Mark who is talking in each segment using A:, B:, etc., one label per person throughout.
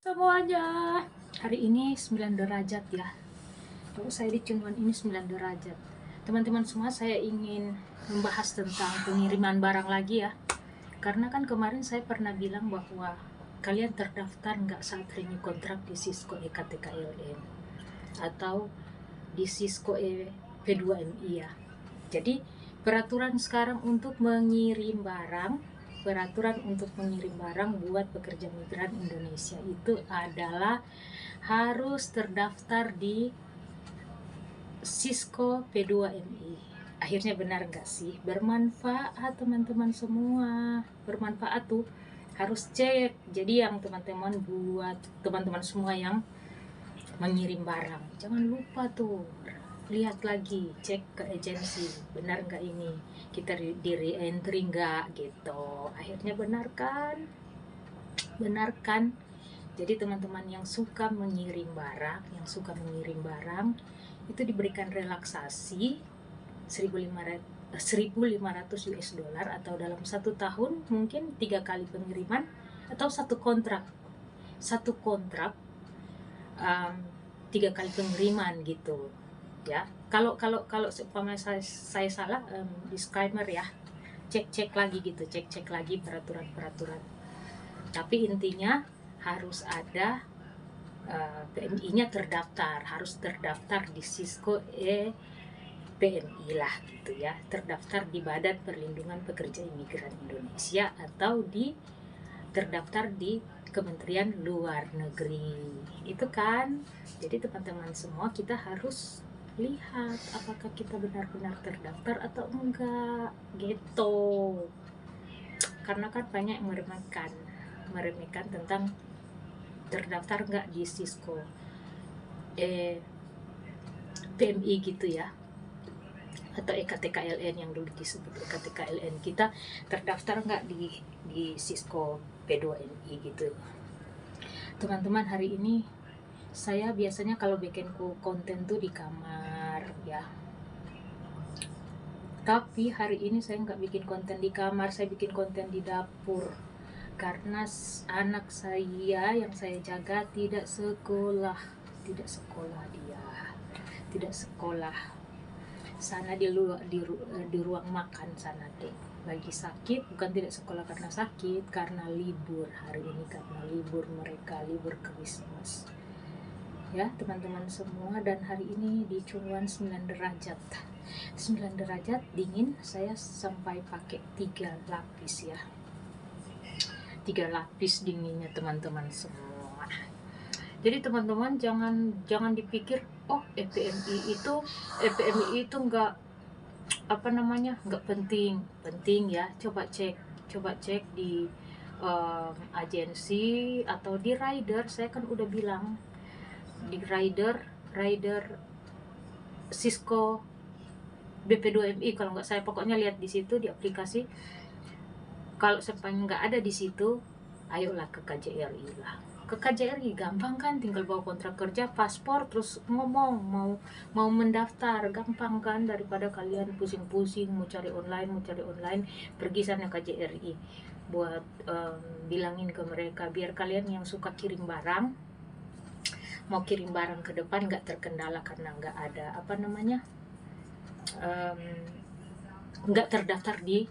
A: Semuanya, hari ini 9 derajat ya. Kalau saya di Cunguan ini 9 derajat. Teman-teman semua, saya ingin membahas tentang pengiriman barang lagi ya. Karena kan kemarin saya pernah bilang bahwa kalian terdaftar nggak saat renew kontrak di Cisco EKTKLN atau di Cisco P2MI ya. Jadi peraturan sekarang untuk mengirim barang buat pekerja migran Indonesia itu adalah harus terdaftar di Cisco P2MI. Akhirnya benar nggak sih? Bermanfaat teman-teman semua. Bermanfaat tuh, harus cek. Jadi yang teman-teman buat teman-teman semua yang mengirim barang, jangan lupa tuh lihat lagi, cek ke agensi, benar nggak ini kita di re-entry nggak gitu. Akhirnya benar kan? Jadi teman-teman yang suka mengirim barang itu diberikan relaksasi 1.500 US dollar atau dalam 1 tahun mungkin 3 kali pengiriman atau satu kontrak 3 kali pengiriman gitu ya. Kalau seumpama saya salah, disclaimer ya, cek lagi peraturan. Tapi intinya harus ada PMI-nya harus terdaftar di Cisco PMI lah gitu ya, terdaftar di Badan Perlindungan Pekerja Imigran Indonesia atau terdaftar di Kementerian Luar Negeri itu kan. Jadi teman-teman semua, kita harus lihat apakah kita benar-benar terdaftar atau enggak gitu. Karena kan banyak yang meremehkan tentang terdaftar enggak di Cisco PMI gitu ya, atau EKTKLN yang dulu disebut EKTKLN, kita terdaftar nggak di Cisco P2MI gitu. Teman-teman, hari ini saya biasanya kalau bikin konten tuh di kamar ya, tapi hari ini saya nggak bikin konten di kamar, saya bikin konten di dapur karena anak saya yang saya jaga tidak sekolah sana di ruang makan sana deh, lagi sakit. Bukan tidak sekolah karena sakit, karena libur hari ini, karena libur mereka, libur Christmas ya teman-teman semua. Dan hari ini di Cunguan 9 derajat dingin. Saya sampai pakai 3 lapis ya, 3 lapis dinginnya teman-teman semua. Jadi teman-teman jangan dipikir EPMI itu nggak nggak penting ya. Coba cek di agensi atau di rider. Saya kan udah bilang di rider Cisco BP2MI kalau nggak, saya pokoknya lihat di situ di aplikasi. Kalau sepanjang nggak ada di situ, ayolah ke KJRI lah. Ke KJRI gampang kan, tinggal bawa kontrak kerja, paspor, terus ngomong mau mendaftar, gampang kan, daripada kalian pusing-pusing mau cari online, pergi sana KJRI buat bilangin ke mereka, biar kalian yang suka kirim barang, mau kirim barang ke depan nggak terkendala karena nggak ada nggak terdaftar di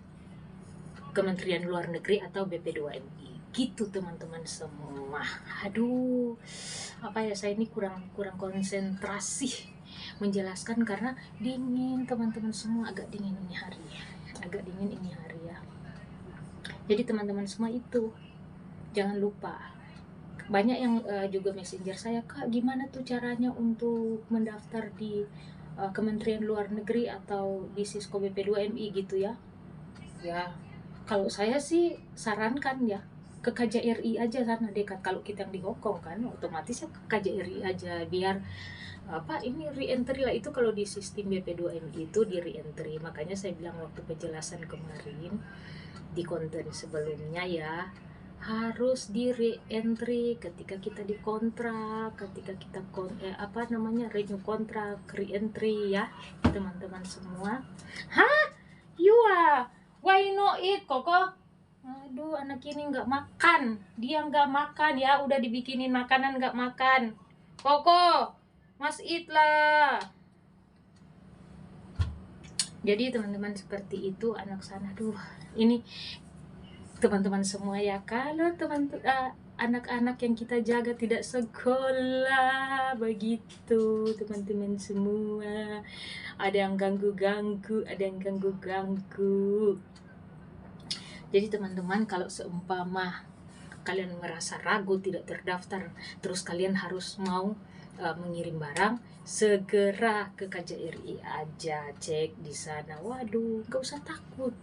A: Kementerian Luar Negeri atau BP2MI gitu teman-teman semua. Aduh, saya ini kurang konsentrasi menjelaskan karena dingin teman-teman semua, agak dingin ini hari ya. Jadi teman-teman semua, itu jangan lupa. Banyak yang juga messenger saya, Kak, gimana tuh caranya untuk mendaftar di Kementerian Luar Negeri atau di Cisco BP2MI gitu ya. Ya, kalau saya sih sarankan ya ke KJRI aja, sana dekat. Kalau kita yang di Hongkong kan, otomatis ya ke KJRI aja, biar ini re-entry lah. Itu kalau di sistem BP2MI itu di re-entry. Makanya saya bilang waktu penjelasan kemarin di konten sebelumnya ya, harus di re-entry ketika kita dikontrak, ketika kita renew kontrak, re-entry ya teman-teman semua. You why not eat, Koko? Aduh, anak ini nggak makan. Dia nggak makan ya. Udah dibikinin makanan nggak makan. Koko, Mas It lah. Jadi teman-teman seperti itu anak sana. Aduh, ini teman-teman semua ya. Kalau anak-anak yang kita jaga tidak sekolah begitu teman-teman semua, ada yang ganggu-ganggu. Jadi teman-teman, kalau seumpama kalian merasa ragu tidak terdaftar, terus kalian harus mau mengirim barang, segera ke KJRI aja, cek di sana. Waduh, gak usah takut.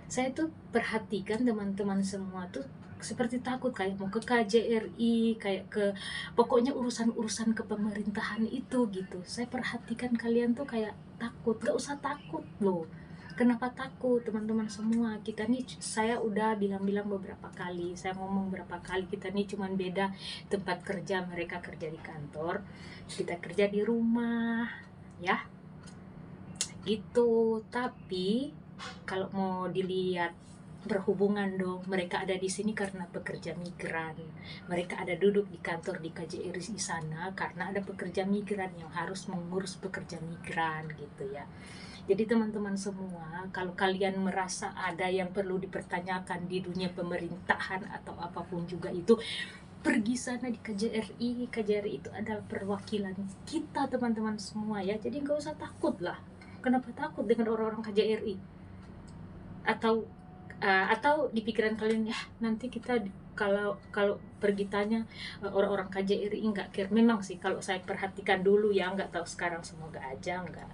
A: Saya tuh perhatikan teman-teman semua tuh seperti takut, kayak mau ke KJRI, kayak ke pokoknya urusan-urusan kepemerintahan itu gitu. Saya perhatikan kalian tuh kayak takut. Gak usah takut loh. Kenapa takut teman-teman semua? Kita nih, saya udah bilang-bilang beberapa kali, saya ngomong beberapa kali, kita nih cuman beda tempat kerja. Mereka kerja di kantor, kita kerja di rumah ya gitu. Tapi kalau mau dilihat berhubungan dong, mereka ada di sini karena pekerja migran. Mereka ada duduk di kantor di KJRI di sana karena ada pekerja migran yang harus mengurus pekerja migran gitu ya. Jadi teman-teman semua, kalau kalian merasa ada yang perlu dipertanyakan di dunia pemerintahan atau apapun juga itu, pergi sana di KJRI. KJRI itu adalah perwakilan kita teman-teman semua ya. Jadi nggak usah takut lah. Kenapa takut dengan orang-orang KJRI? Atau di pikiran kalian, ya nanti kita kalau pergi tanya orang-orang KJRI nggak care. Memang sih kalau saya perhatikan dulu ya, nggak tahu sekarang, semoga aja nggak.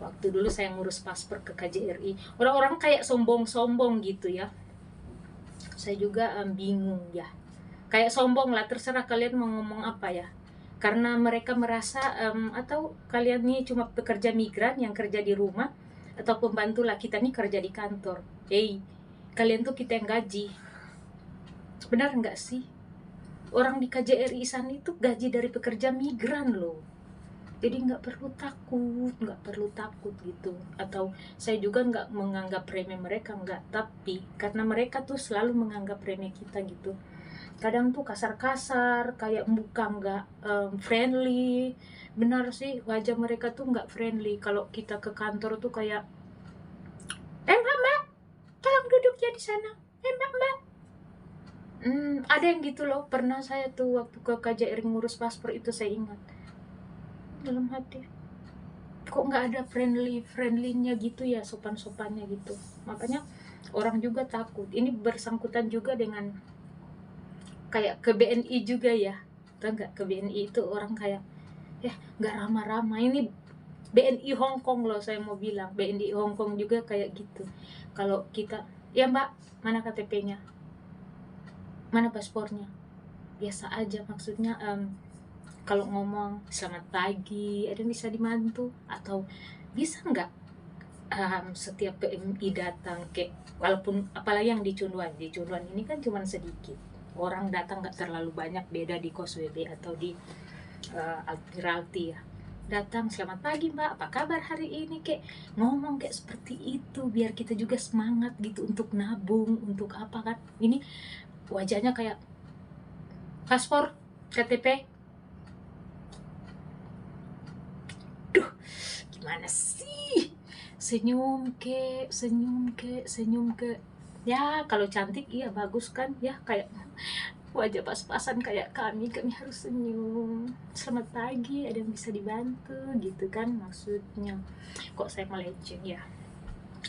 A: Waktu dulu saya ngurus paspor ke KJRI, orang-orang kayak sombong-sombong gitu ya. Saya juga bingung ya, kayak sombong lah, terserah kalian mau ngomong apa ya. Karena mereka merasa atau kalian nih cuma pekerja migran yang kerja di rumah, atau pembantu lah, kita nih kerja di kantor. Kalian tuh kita yang gaji. Benar nggak sih? Orang di KJRI sana itu gaji dari pekerja migran loh. Jadi nggak perlu takut gitu. Atau saya juga nggak menganggap remeh mereka, nggak. Tapi karena mereka tuh selalu menganggap remeh kita gitu. Kadang tuh kasar-kasar, kayak muka nggak friendly. Benar sih, wajah mereka tuh nggak friendly. Kalau kita ke kantor tuh kayak, mbak, tolong duduk ya di sana. Mbak. Ada yang gitu loh. Pernah saya tuh waktu ke KJRI ngurus paspor itu, saya ingat dalam hati, kok nggak ada friendlynya gitu ya, sopan-sopannya gitu. Makanya orang juga takut. Ini bersangkutan juga dengan kayak ke BNI juga ya. Tahu nggak, ke BNI itu orang kayak nggak ramah-ramah. Ini BNI Hong Kong loh, saya mau bilang BNI Hong Kong juga kayak gitu. Kalau kita, ya mbak, mana KTP-nya, mana paspornya, biasa aja. Maksudnya kalau ngomong selamat pagi, ada yang bisa dibantu, atau bisa nggak setiap PMI datang ke, walaupun apalagi yang di Cunduan ini kan cuma sedikit orang datang, nggak terlalu banyak, beda di Kos WB atau di Altiralti ya, datang selamat pagi mbak, apa kabar hari ini, kayak ngomong kayak seperti itu, biar kita juga semangat gitu untuk nabung, untuk apa kan. Ini wajahnya kayak paspor, KTP, gimana sih, senyum ke ya. Kalau cantik iya bagus kan ya, kayak wajah pas-pasan kayak kami harus senyum, selamat pagi, ada yang bisa dibantu gitu kan maksudnya. Kok saya melenceng ya,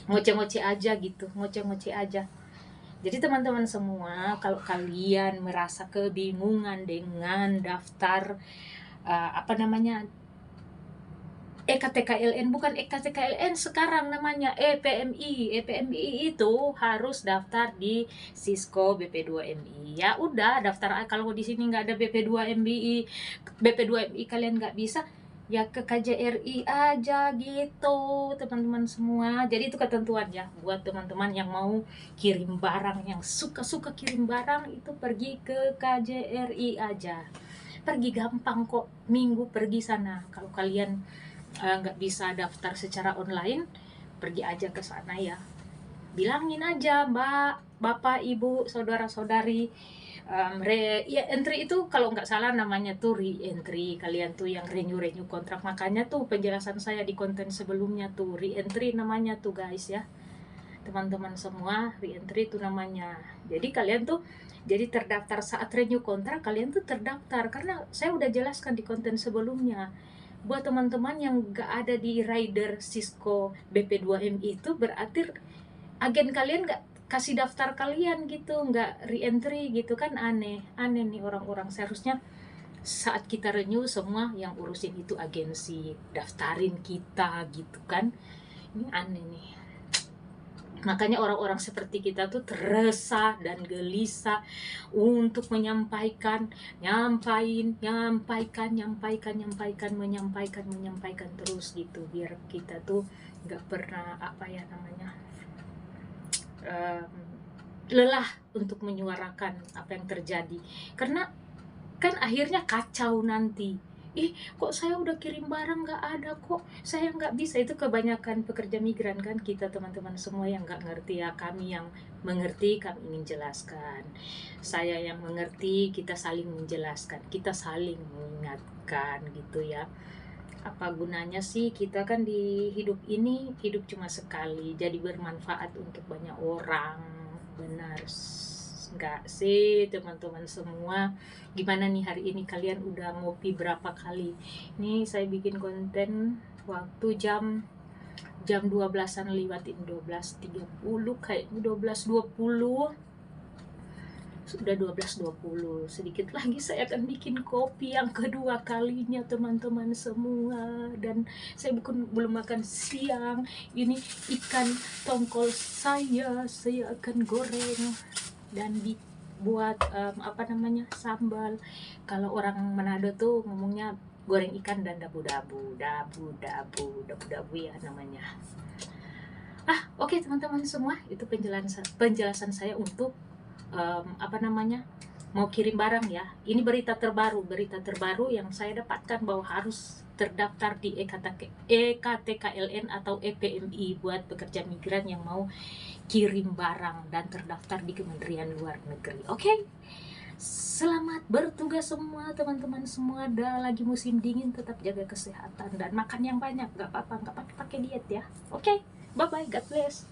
A: ngoceh-ngoceh aja gitu, ngoceh-ngoceh aja. Jadi teman-teman semua, kalau kalian merasa kebingungan dengan daftar EKTKLN, bukan EKTKLN sekarang namanya EPMI itu harus daftar di Sisco BP2MI. Ya udah daftar. Kalau di sini nggak ada BP2MI kalian nggak bisa, ya ke KJRI aja gitu teman-teman semua. Jadi itu ketentuan ya buat teman-teman yang mau kirim barang, yang suka kirim barang, itu pergi ke KJRI aja. Pergi gampang kok, minggu pergi sana. Kalau kalian nggak bisa daftar secara online, pergi aja ke sana ya. Bilangin aja, mbak, bapak, ibu, saudara-saudari, ya entry itu kalau nggak salah namanya tuh re-entry. Kalian tuh yang renew kontrak, makanya tuh penjelasan saya di konten sebelumnya tuh re-entry namanya tuh guys ya, teman-teman semua. Re-entry itu namanya. Jadi kalian tuh jadi terdaftar saat renew kontrak, kalian tuh terdaftar karena saya udah jelaskan di konten sebelumnya. Buat teman-teman yang nggak ada di rider Cisco BP2MI itu berarti agen kalian nggak kasih daftar kalian gitu, nggak re-entry gitu kan. Aneh nih orang-orang. Seharusnya saat kita renew semua yang urusin itu agensi, daftarin kita gitu kan. Ini aneh nih. Makanya orang-orang seperti kita tuh resah dan gelisah untuk menyampaikan terus gitu, biar kita tuh nggak pernah lelah untuk menyuarakan apa yang terjadi. Karena kan akhirnya kacau nanti. Kok saya udah kirim barang nggak ada, kok saya nggak bisa. Itu kebanyakan pekerja migran kan, kita teman-teman semua yang nggak ngerti ya. Kami yang mengerti, kami ingin jelaskan. Saya yang mengerti, kita saling menjelaskan, kita saling mengingatkan gitu ya. Apa gunanya sih kita kan di hidup ini, hidup cuma sekali, jadi bermanfaat untuk banyak orang. Benar nggak sih teman-teman semua? Gimana nih hari ini, kalian udah ngopi berapa kali? Nih saya bikin konten waktu jam 12-an lewatin, 12.30 kayaknya, 12.20, sudah 12.20. Sedikit lagi saya akan bikin kopi yang kedua kalinya teman-teman semua. Dan saya belum makan siang. Ini ikan tongkol saya akan goreng dan dibuat sambal. Kalau orang Manado tuh ngomongnya goreng ikan dan dabu-dabu ya namanya. Oke, teman-teman semua, itu penjelasan saya untuk mau kirim barang ya. Ini berita terbaru yang saya dapatkan bahwa harus terdaftar di EKTKLN atau EPMI buat pekerja migran yang mau kirim barang dan terdaftar di Kementerian Luar Negeri. Oke? Selamat bertugas semua teman-teman semua. Lagi musim dingin, tetap jaga kesehatan dan makan yang banyak. Gak apa-apa pakai diet ya. Oke? Bye-bye, God bless.